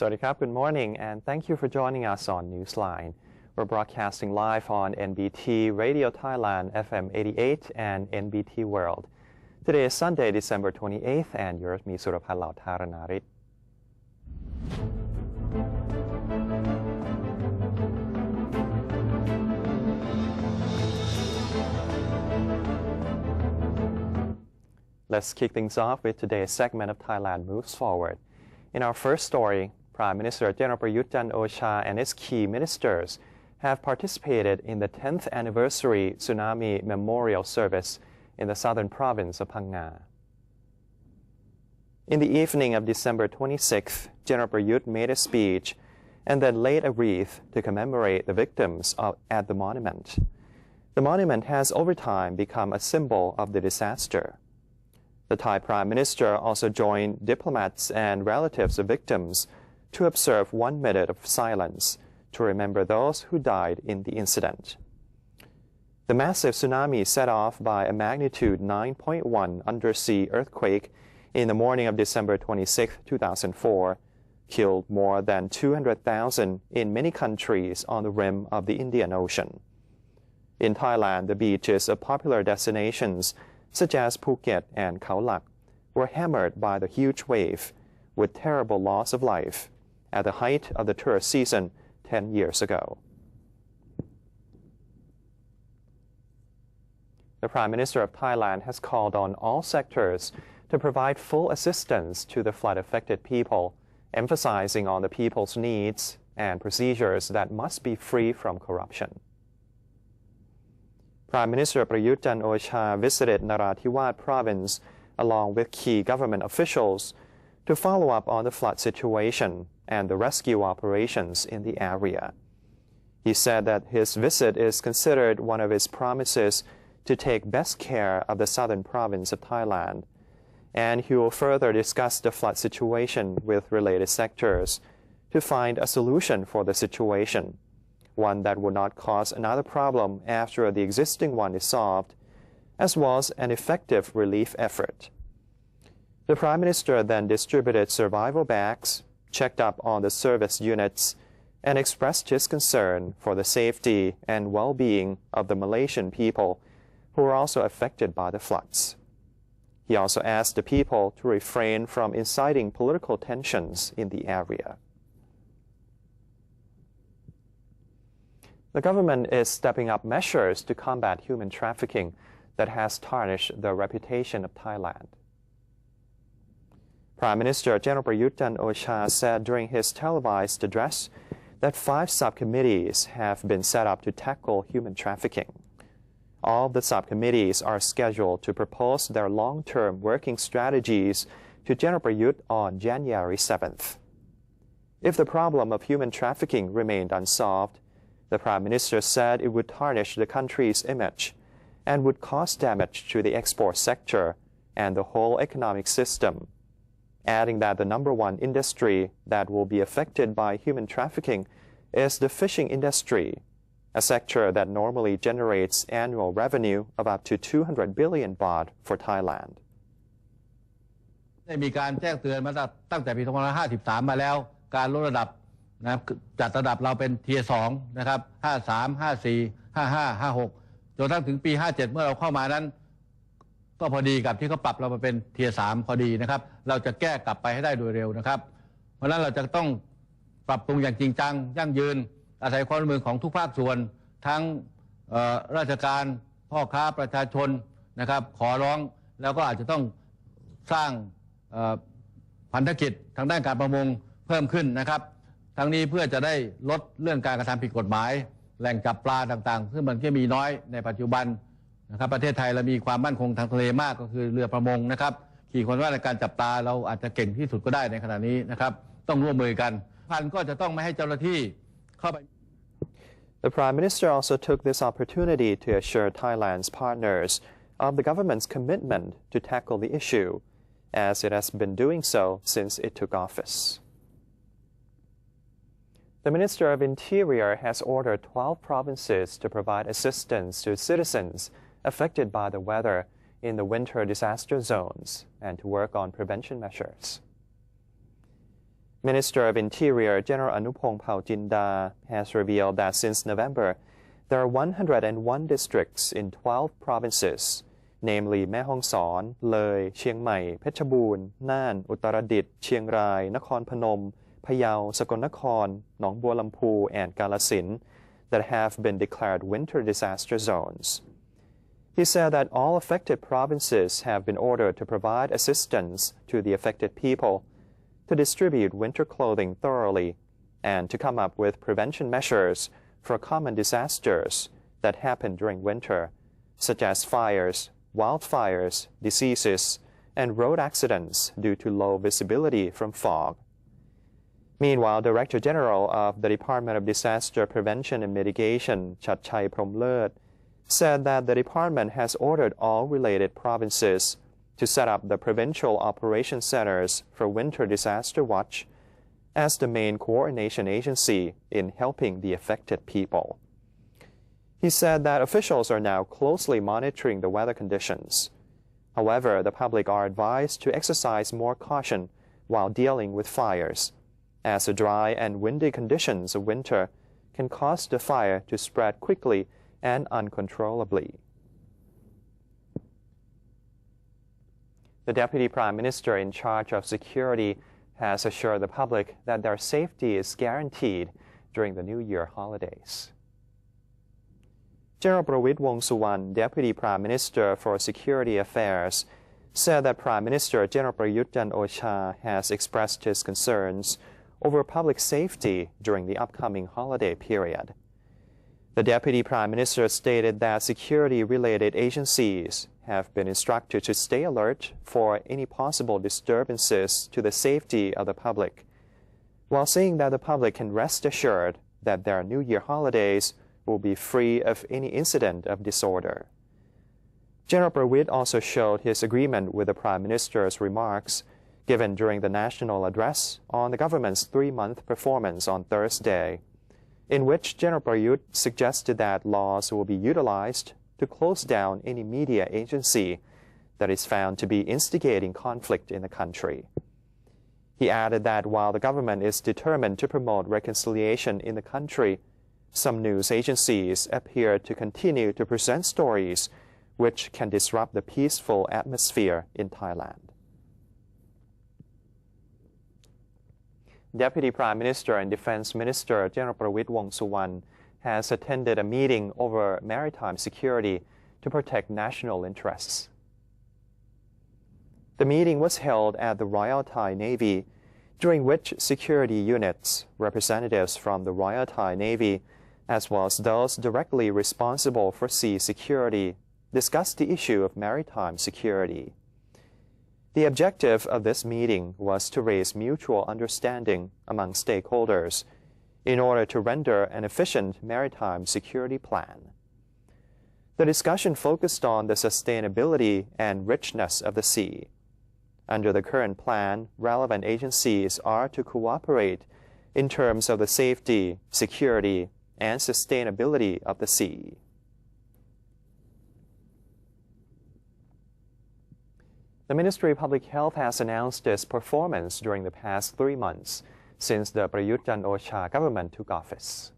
Sawadee krap, good morning, and thank you for joining us on Newsline. We're broadcasting live on NBT Radio Thailand FM 88 and NBT World. Today is Sunday, December 28th, and you're with me, Suraphat Lautharanarit. Let's kick things off with today's segment of Thailand Moves Forward. In our first story, Prime Minister General Prayuth Chanocha and his key ministers have participated in the 10th anniversary tsunami memorial service in the southern province of Phang Nga. In the evening of December 26th, General Prayuth made a speech and then laid a wreath to commemorate the victims at the monument. The monument has over time become a symbol of the disaster. The Thai Prime Minister also joined diplomats and relatives of victims to observe 1 minute of silence to remember those who died in the incident. The massive tsunami set off by a magnitude 9.1 undersea earthquake in the morning of December 26, 2004, killed more than 200,000 in many countries on the rim of the Indian Ocean. In Thailand, the beaches of popular destinations such as Phuket and Khao Lak were hammered by the huge wave, with terrible loss of life at the height of the tourist season 10 years ago. The Prime Minister of Thailand has called on all sectors to provide full assistance to the flood-affected people, emphasizing on the people's needs and procedures that must be free from corruption. Prime Minister Prayuth Chan-o-cha visited Narathiwat province along with key government officials to follow up on the flood situation and the rescue operations in the area. He said that his visit is considered one of his promises to take best care of the southern province of Thailand, and he will further discuss the flood situation with related sectors to find a solution for the situation, one that will not cause another problem after the existing one is solved, as well as an effective relief effort. The Prime Minister then distributed survival bags, checked up on the service units, and expressed his concern for the safety and well-being of the Malaysian people who were also affected by the floods. He also asked the people to refrain from inciting political tensions in the area. The government is stepping up measures to combat human trafficking that has tarnished the reputation of Thailand. Prime Minister General Prayuth Chan-o-cha said during his televised address that 5 subcommittees have been set up to tackle human trafficking. All of the subcommittees are scheduled to propose their long-term working strategies to General Prayuth on January 7th. If the problem of human trafficking remained unsolved, the Prime Minister said it would tarnish the country's image and would cause damage to the export sector and the whole economic system, adding that the #1 industry that will be affected by human trafficking is the fishing industry, a sector that normally generates annual revenue of up to 200 billion baht for Thailand. ได้มีการแจ้งเตือนมาตั้งแต่ปี2553มาแล้วการลดระดับนะครับจัดระดับเราเป็นเทียร์2นะครับ53 54 55 56จนถึงปี57เมื่อเราเข้ามานั้นก็พอดีกับที่เขาปรับเรามาเป็นเทียร์3พอดีนะครับเราจะแก้กลับไปให้ได้โดยเร็วนะครับเพราะฉะนั้นเราจะต้องปรับปรุงอย่างจริงจังยั่งยืนอาศัยความร่วมมือของทุกภาคส่วนทั้งราชการพ่อค้าประชาชนนะครับขอร้องแล้วก็อาจจะต้องสร้างพันธกิจทางด้านการประมงเพิ่มขึ้นนะครับทั้งนี้เพื่อจะได้ลดเรื่องการกระทำผิดกฎหมายแหล่งจับปลาต่างๆซึ่งมันก็มีน้อยในปัจจุบันนะครับประเทศไทยเรามีความมั่นคงทางทะเลมากก็คือเรือประมงนะครับขี่คนว่าในการจับปลาเราอาจจะเก่งที่สุดก็ได้ในขณะนี้นะครับต้องร่วมมือกันพันก็จะต้องไม่ให้เจ้าหน้าที่เข้าไป The Prime Minister also took this opportunity to assure Thailand's partners of the government's commitment to tackle the issue, as it has been doing so since it took office. The Minister of Interior has ordered 12 provinces to provide assistance to citizens affected by the weather in the winter disaster zones and to work on prevention measures. Minister of Interior General Anupong Paujinda has revealed that since November, there are 101 districts in 12 provinces, namely Mae Hong Son, Le, Chiang Mai, Phetchabun, Nan, Uttaradit, Chiang Rai, Nakhon Phanom, Phayao, Sakon Nakhon, Nong Bua Lampu, and Kalasin, that have been declared winter disaster zones. He said that all affected provinces have been ordered to provide assistance to the affected people, to distribute winter clothing thoroughly, and to come up with prevention measures for common disasters that happen during winter, such as fires, wildfires, diseases, and road accidents due to low visibility from fog. Meanwhile, Director General of the Department of Disaster Prevention and Mitigation, Chatchai Promlet, said that the department has ordered all related provinces to set up the provincial operation centers for winter disaster watch as the main coordination agency in helping the affected people. He said that officials are now closely monitoring the weather conditions. However, the public are advised to exercise more caution while dealing with fires, as the dry and windy conditions of winter can cause the fire to spread quickly and uncontrollably. The Deputy Prime Minister in charge of security has assured the public that their safety is guaranteed during the New Year holidays. General Prayuth Wongsuwan, Deputy Prime Minister for Security Affairs, said that Prime Minister General Prayuth Chanocha has expressed his concerns over public safety during the upcoming holiday period. The Deputy Prime Minister stated that security-related agencies have been instructed to stay alert for any possible disturbances to the safety of the public, while saying that the public can rest assured that their New Year holidays will be free of any incident of disorder. General Prayuth also showed his agreement with the Prime Minister's remarks given during the national address on the government's 3-month performance on Thursday, in which General Prayuth suggested that laws will be utilized to close down any media agency that is found to be instigating conflict in the country. He added that while the government is determined to promote reconciliation in the country, some news agencies appear to continue to present stories which can disrupt the peaceful atmosphere in Thailand. Deputy Prime Minister and Defense Minister General Prayuth Wongsuwan has attended a meeting over maritime security to protect national interests. The meeting was held at the Royal Thai Navy, during which security units, representatives from the Royal Thai Navy, as well as those directly responsible for sea security, discussed the issue of maritime security. The objective of this meeting was to raise mutual understanding among stakeholders in order to render an efficient maritime security plan. The discussion focused on the sustainability and richness of the sea. Under the current plan, relevant agencies are to cooperate in terms of the safety, security, and sustainability of the sea. The Ministry of Public Health has announced its performance during the past 3 months since the Prayuth Chan-o-cha government took office.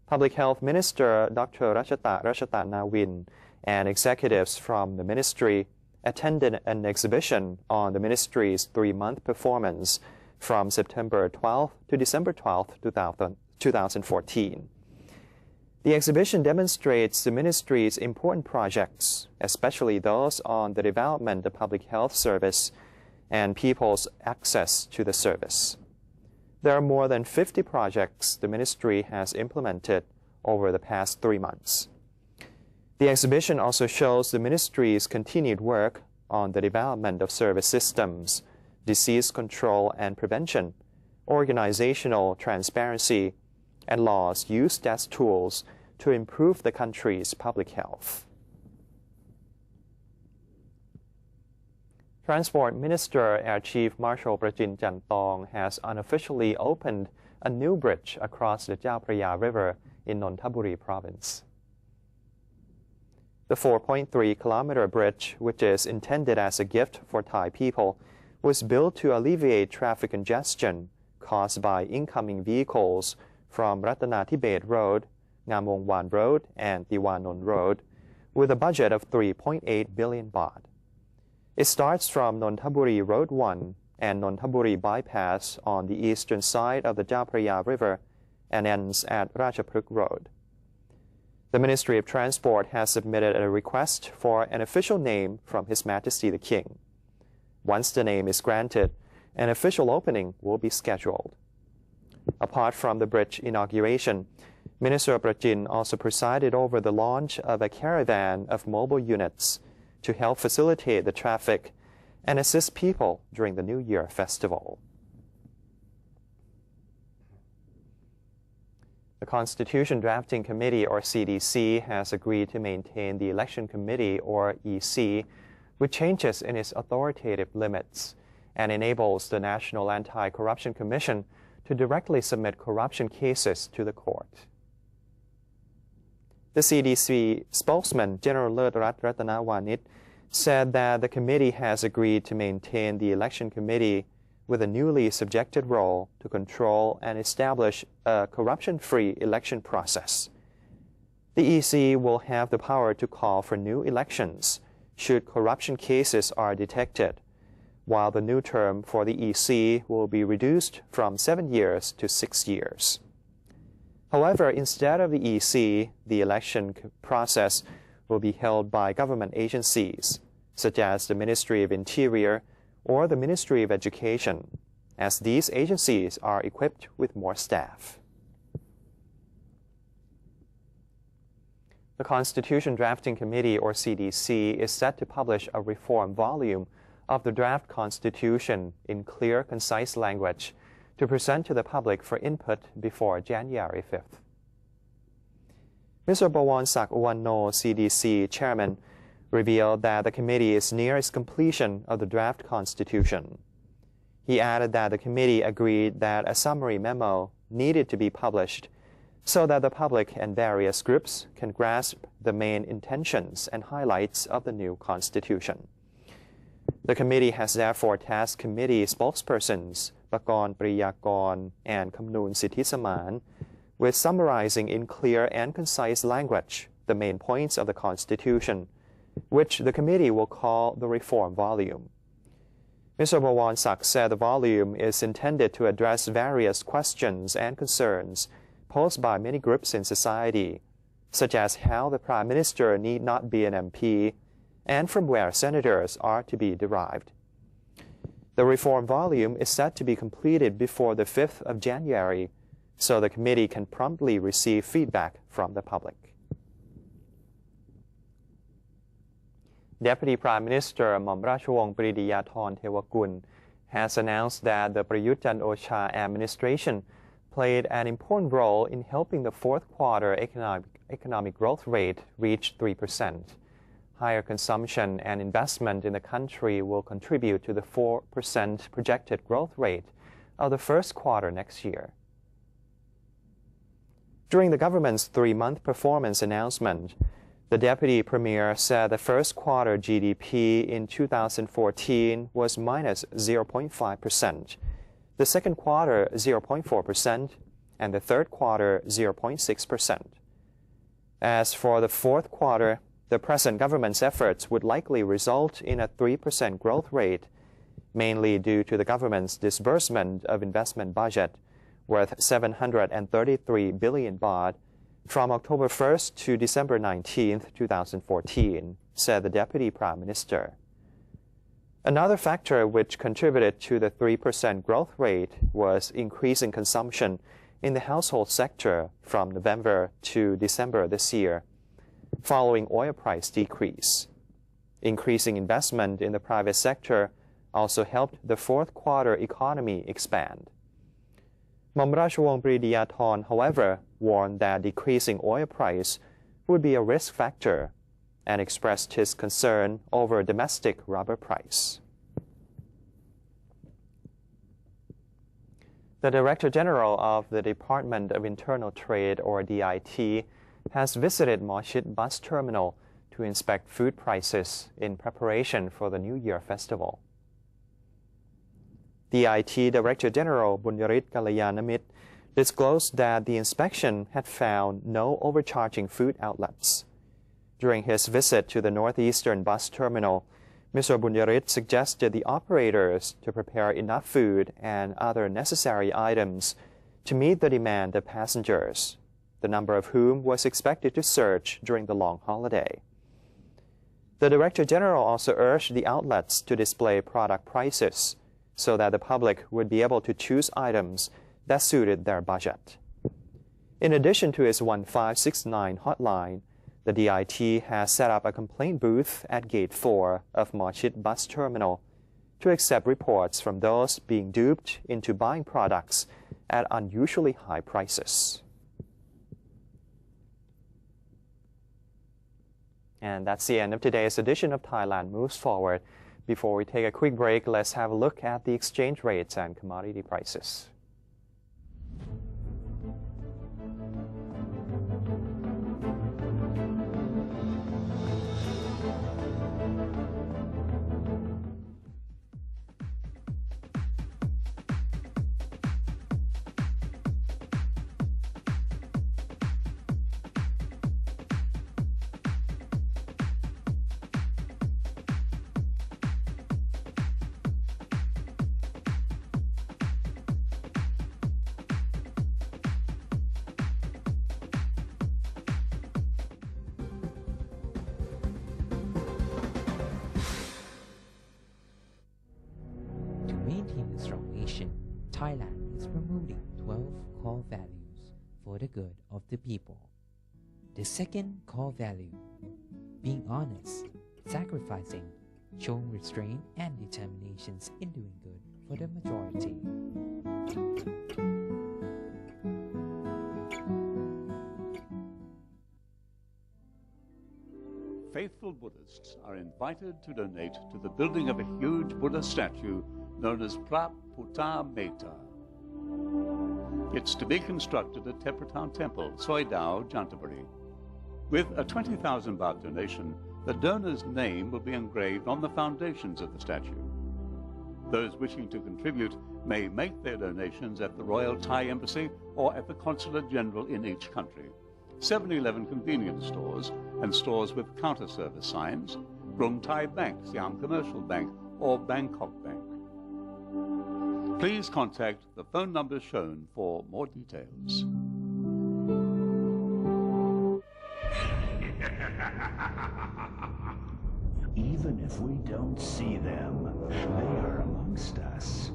Public Health Minister Dr. Rachata Nawin and executives from the ministry attended an exhibition on the ministry's 3-month performance from September 12 to December 12, 2014. The exhibition demonstrates the ministry's important projects, especially those on the development of public health service and people's access to the service. There are more than 50 projects the ministry has implemented over the past 3 months. The exhibition also shows the ministry's continued work on the development of service systems, disease control and prevention, organizational transparency, and laws used as tools to improve the country's public health. Transport Minister Air Chief Marshal Prajin Chantong has unofficially opened a new bridge across the Chao Phraya River in Nonthaburi Province. The 4.3-kilometer bridge, which is intended as a gift for Thai people, was built to alleviate traffic congestion caused by incoming vehicles from Ratanatibet Road, Ngamongwan Road, and Tiwanon Road, with a budget of 3.8 billion baht. It starts from Nonthaburi Road 1 and Nonthaburi Bypass on the eastern side of the Chao Phraya River and ends at Ratchapruk Road. The Ministry of Transport has submitted a request for an official name from His Majesty the King. Once the name is granted, an official opening will be scheduled. Apart from the bridge inauguration, Minister Prajin also presided over the launch of a caravan of mobile units to help facilitate the traffic and assist people during the New Year festival. The Constitution Drafting Committee, or CDC, has agreed to maintain the Election Committee, or EC, with changes in its authoritative limits, and enables the National Anti-Corruption Commission to directly submit corruption cases to the court. The CDC spokesman, General Lertrat Ratanawanit, said that the committee has agreed to maintain the Election Committee with a newly subjected role to control and establish a corruption-free election process. The EC will have the power to call for new elections should corruption cases are detected, while the new term for the EC will be reduced from 7 years to 6 years. However, instead of the EC, the election process will be held by government agencies, such as the Ministry of Interior or the Ministry of Education, as these agencies are equipped with more staff. The Constitution Drafting Committee, or CDC, is set to publish a reform volume of the draft Constitution in clear, concise language to present to the public for input before January 5th. Mr. Bawonsak Uwano, CDC chairman, revealed that the committee is near its completion of the draft Constitution. He added that the committee agreed that a summary memo needed to be published so that the public and various groups can grasp the main intentions and highlights of the new Constitution. The committee has therefore tasked committee spokespersons Pakon Priyakon and Kamnoon Sithisaman with summarizing in clear and concise language the main points of the Constitution, which the committee will call the reform volume. Mr. Bawonsak said the volume is intended to address various questions and concerns posed by many groups in society, such as how the Prime Minister need not be an MP and from where senators are to be derived. The reform volume is set to be completed before the 5th of January, so the committee can promptly receive feedback from the public. Deputy Prime Minister Hmom Rachawong Pridiyatthorn Thewakul has announced that the Prayuth Chan-o-cha administration played an important role in helping the fourth quarter economic growth rate reach 3%. Higher consumption and investment in the country will contribute to the 4% projected growth rate of the first quarter next year. During the government's 3-month performance announcement, the Deputy Premier said the first quarter GDP in 2014 was minus 0.5%, the second quarter 0.4%, and the third quarter 0.6%. As for the fourth quarter, the present government's efforts would likely result in a 3% growth rate, mainly due to the government's disbursement of investment budget worth 733 billion baht from October 1st to December 19th, 2014, said the Deputy Prime Minister. Another factor which contributed to the 3% growth rate was increasing consumption in the household sector from November to December this year, following oil price decrease. Increasing investment in the private sector also helped the fourth quarter economy expand. Hmom Rachawong Pridiyatthorn, however, warned that decreasing oil price would be a risk factor and expressed his concern over domestic rubber price. The Director General of the Department of Internal Trade, or DIT, has visited Moshit Bus Terminal to inspect food prices in preparation for the New Year festival. The IT Director General Bunyarith Kalayanamit disclosed that the inspection had found no overcharging food outlets. During his visit to the northeastern bus terminal, Mr. Bunyarith suggested the operators to prepare enough food and other necessary items to meet the demand of passengers, the number of whom was expected to surge during the long holiday. The Director General also urged the outlets to display product prices so that the public would be able to choose items that suited their budget. In addition to its 1569 hotline, the DIT has set up a complaint booth at Gate 4 of Machit Bus Terminal to accept reports from those being duped into buying products at unusually high prices. And that's the end of today's edition of Thailand Moves Forward. Before we take a quick break, let's have a look at the exchange rates and commodity prices. Thailand is promoting 12 core values for the good of the people. The second core value, being honest, sacrificing, showing restraint and determinations in doing good for the majority. Faithful Buddhists are invited to donate to the building of a huge Buddha statue known as Prayuth. It's to be constructed at Tepratan Temple, Soidao, Jantaburi. With a 20,000 baht donation, the donor's name will be engraved on the foundations of the statue. Those wishing to contribute may make their donations at the Royal Thai Embassy or at the Consulate General in each country, 7-Eleven convenience stores and stores with counter service signs, Rung Thai Bank, Siam Commercial Bank or Bangkok Bank. Please contact the phone numbers shown for more details. Even if we don't see them, they are amongst us.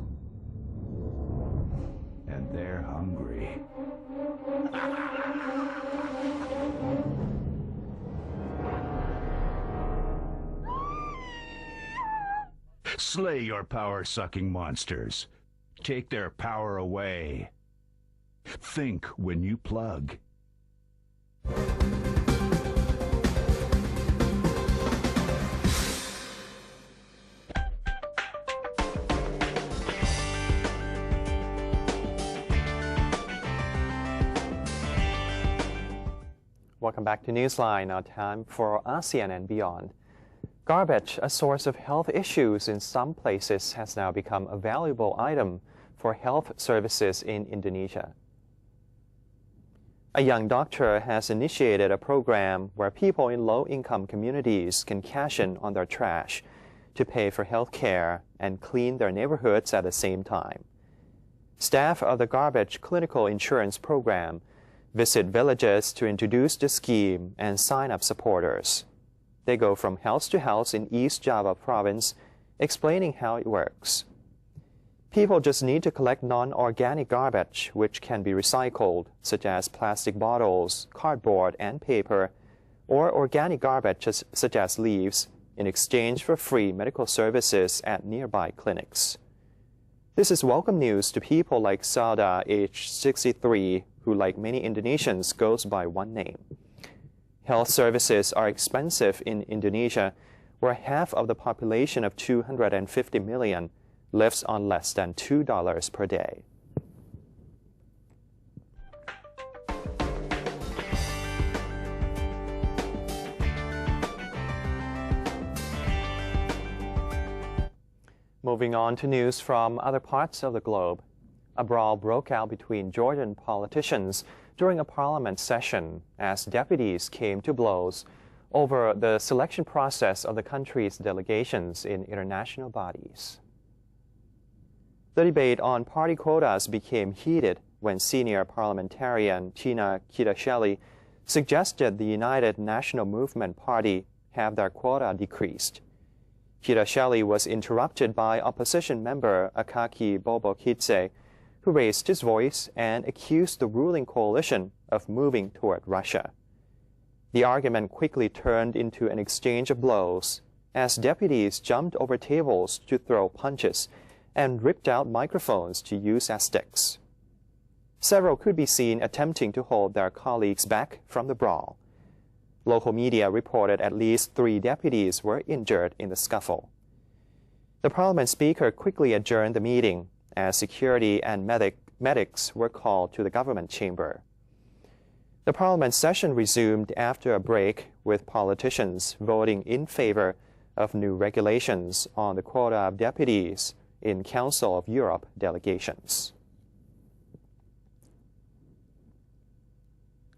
And they're hungry. Slay your power-sucking monsters. Take their power away. Think when you plug. Welcome back to Newsline, now time for ASEAN and beyond. Garbage, a source of health issues in some places, has now become a valuable item for health services in Indonesia. A young doctor has initiated a program where people in low-income communities can cash in on their trash to pay for health care and clean their neighborhoods at the same time. Staff of the Garbage Clinical Insurance Program visit villages to introduce the scheme and sign up supporters. They go from house to house in East Java province, explaining how it works. People just need to collect non-organic garbage, which can be recycled, such as plastic bottles, cardboard, and paper, or organic garbage such as leaves, in exchange for free medical services at nearby clinics. This is welcome news to people like Sauda, aged 63, who, like many Indonesians, goes by one name. Health services are expensive in Indonesia, where half of the population of 250 million lives on less than $2 per day. Moving on to news from other parts of the globe. A brawl broke out between Jordan politicians during a parliament session as deputies came to blows over the selection process of the country's delegations in international bodies. The debate on party quotas became heated when senior parliamentarian Chanocha suggested the United National Movement Party have their quota decreased. Chanocha was interrupted by opposition member Akaki Bobokitse, who raised his voice and accused the ruling coalition of moving toward Russia. The argument quickly turned into an exchange of blows as deputies jumped over tables to throw punches and ripped out microphones to use as sticks. Several could be seen attempting to hold their colleagues back from the brawl. Local media reported at least 3 deputies were injured in the scuffle. The parliament speaker quickly adjourned the meeting as security and medics were called to the government chamber. The parliament session resumed after a break, with politicians voting in favor of new regulations on the quota of deputies in Council of Europe delegations.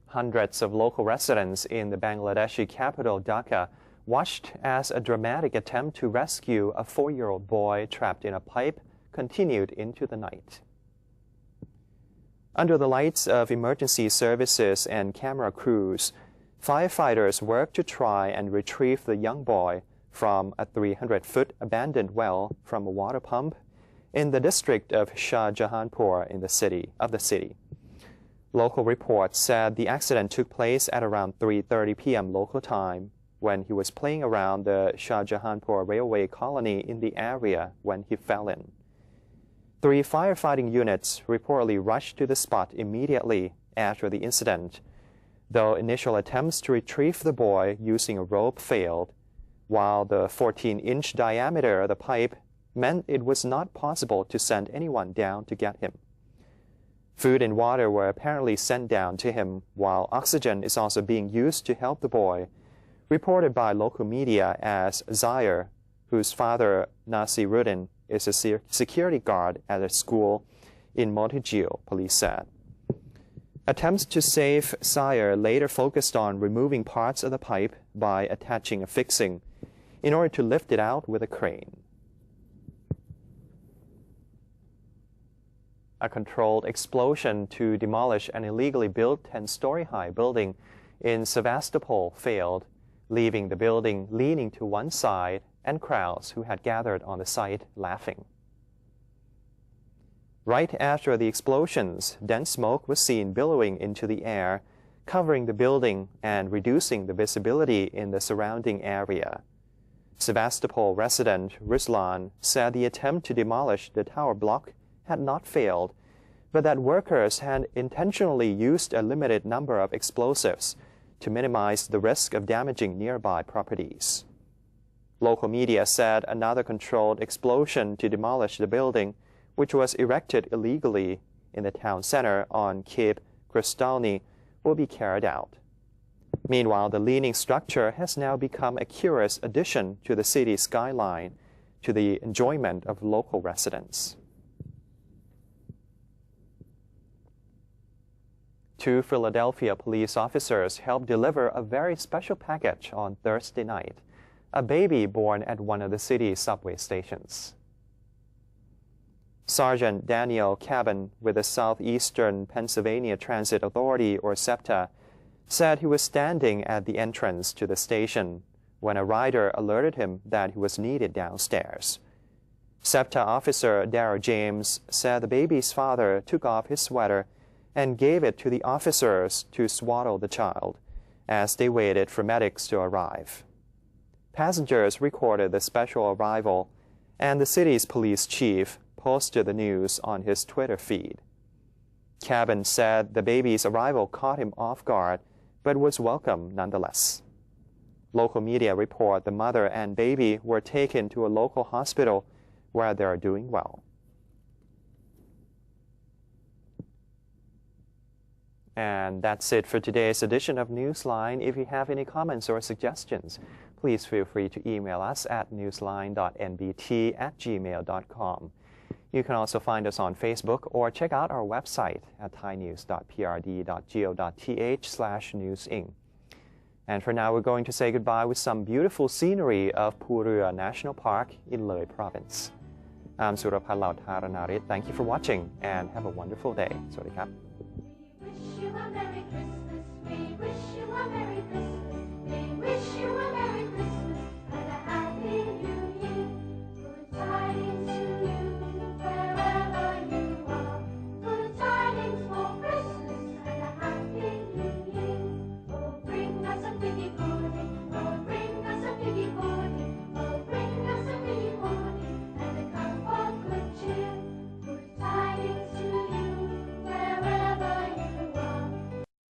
Hundreds of local residents in the Bangladeshi capital Dhaka watched as a dramatic attempt to rescue a 4-year-old boy trapped in a pipe continued into the night. Under the lights of emergency services and camera crews, firefighters worked to try and retrieve the young boy from a 300-foot abandoned well from a water pump in the district of Shah Jahanpur in the city. Local reports said the accident took place at around 3:30 p.m. local time when he was playing around the Shah Jahanpur railway colony in the area when he fell in. 3 firefighting units reportedly rushed to the spot immediately after the incident, though initial attempts to retrieve the boy using a rope failed, while the 14-inch diameter of the pipe meant it was not possible to send anyone down to get him. Food and water were apparently sent down to him, while oxygen is also being used to help the boy, reported by local media as Zaire, whose father, Nasiruddin, is a security guard at a school in Motijil, police said. Attempts to save Zaire later focused on removing parts of the pipe by attaching a fixing in order to lift it out with a crane. A controlled explosion to demolish an illegally built 10-story-high building in Sevastopol failed, leaving the building leaning to one side and crowds who had gathered on the site laughing. Right after the explosions, dense smoke was seen billowing into the air, covering the building and reducing the visibility in the surrounding area. Sevastopol resident Ruslan said the attempt to demolish the tower block had not failed, but that workers had intentionally used a limited number of explosives to minimize the risk of damaging nearby properties. Local media said another controlled explosion to demolish the building, which was erected illegally in the town center on Cape Krystalny, will be carried out. Meanwhile, the leaning structure has now become a curious addition to the city's skyline, to the enjoyment of local residents. 2 Philadelphia police officers helped deliver a very special package on Thursday night, a baby born at one of the city's subway stations. Sergeant Daniel Cabin with the Southeastern Pennsylvania Transit Authority, or SEPTA, said he was standing at the entrance to the station when a rider alerted him that he was needed downstairs. SEPTA officer Darrell James said the baby's father took off his sweater and gave it to the officers to swaddle the child as they waited for medics to arrive. Passengers recorded the special arrival, and the city's police chief posted the news on his Twitter feed. Cabin said the baby's arrival caught him off guard, but was welcome nonetheless. Local media report the mother and baby were taken to a local hospital where they are doing well. And that's it for today's edition of Newsline. If you have any comments or suggestions, please feel free to email us at newsline.nbt@gmail.com. You can also find us on Facebook or check out our website at thainews.prd.go.th/newsing. And for now, we're going to say goodbye with some beautiful scenery of Purua National Park in Leh Province. I'm Surapal Lautharanarit. Thank you for watching and have a wonderful day. สวัสดีครับ